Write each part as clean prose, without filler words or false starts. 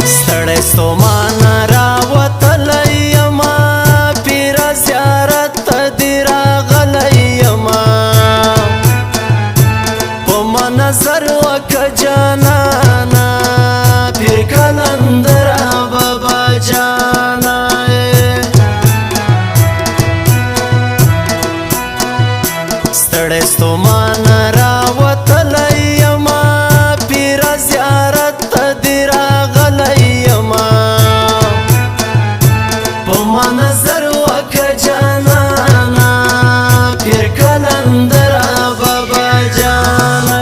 ستړی ستومان راوتلی یما پیر زیارت ته دې راغلی یما په ما نظر وکه جانانا پیر کلندر بابا جانا ستړی ستومان راوتلی یما پیر زیارت ته دې راغلی یما په ما نظر وکه جانانا پیر کلندر بابا جانا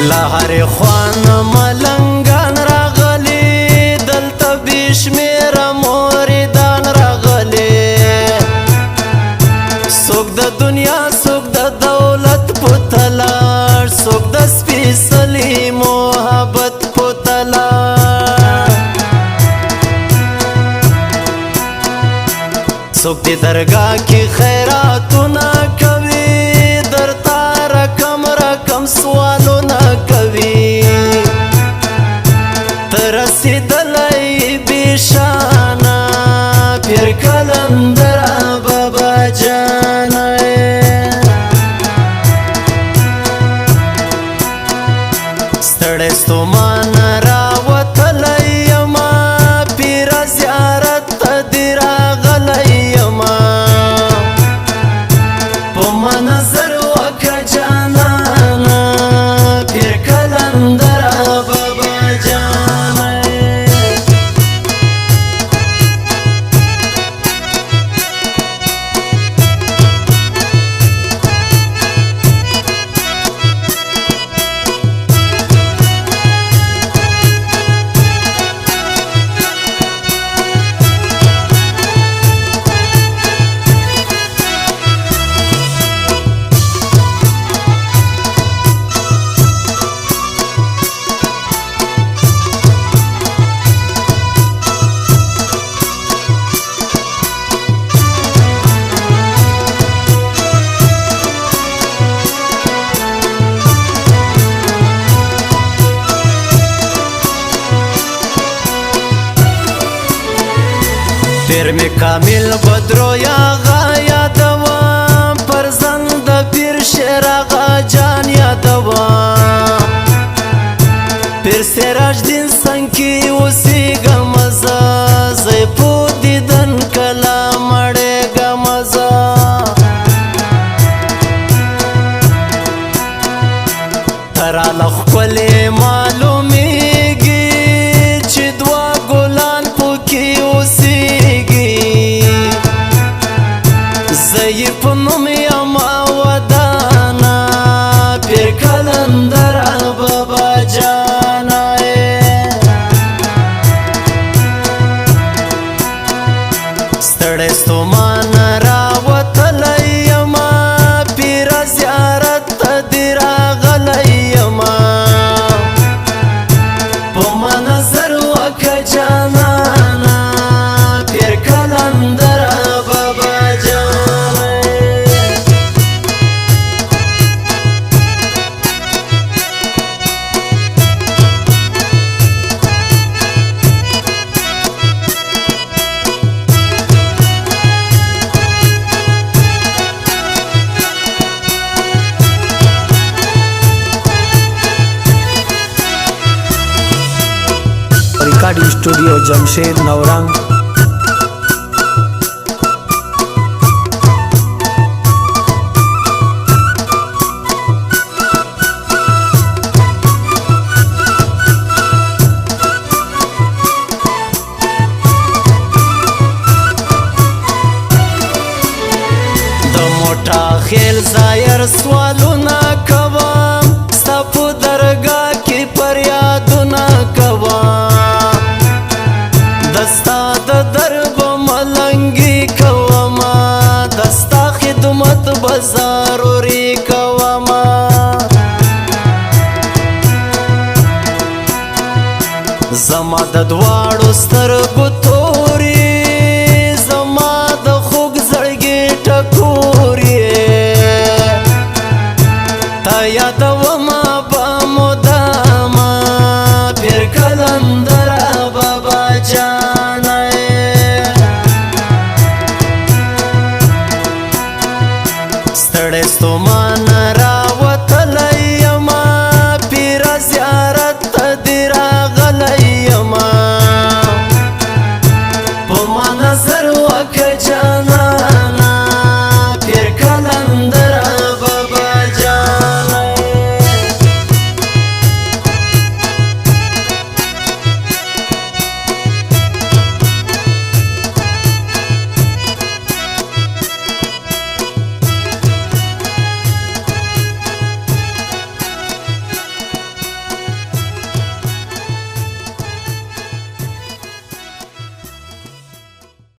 لهر خوان ملنگان راغلی دلته بشمیره موریدان راغلی څوک د دنیا څوک د دولت په تلاړ څوک د سپېڅلي محبت په تلاړ څوک د درګاه کې خیراتونه کوي درته رقم رقم سوالونه کوي ته رسېدلی بېشانه پیر کلندر بابا جانا ستړی ستومان راوتلی یما پیر زیارت ته دې راغلی یما په ما نظر وکه جانانا پیر کلندر بابا جانا پیر می کامل بدرو یاغا یادوام پرزند د پیر شیر آغا جان یادوام پیر سراج دین سنگ کی اوسیگا مزا زی پو دیدن کلا مڑیگا مزا ترالخ کلی معلومیگی چی دوا گلان پو کی اوسیگی زی په نوم یما ودانا پیر کلندر بابا جانا ستړی ستومان راوتلی یما پیر زیارت ته دې راغلی یما په ما نظر وکه جانانا پیر کلندر بابا جانا recording studio Jamshed नवरंग। در سوالونه کوم ستا په درګاه کې فریادونه کوم دستا د درب ملنګي کوم دستا خدمت به ضروري کوم زما د دواړو سترګو تورې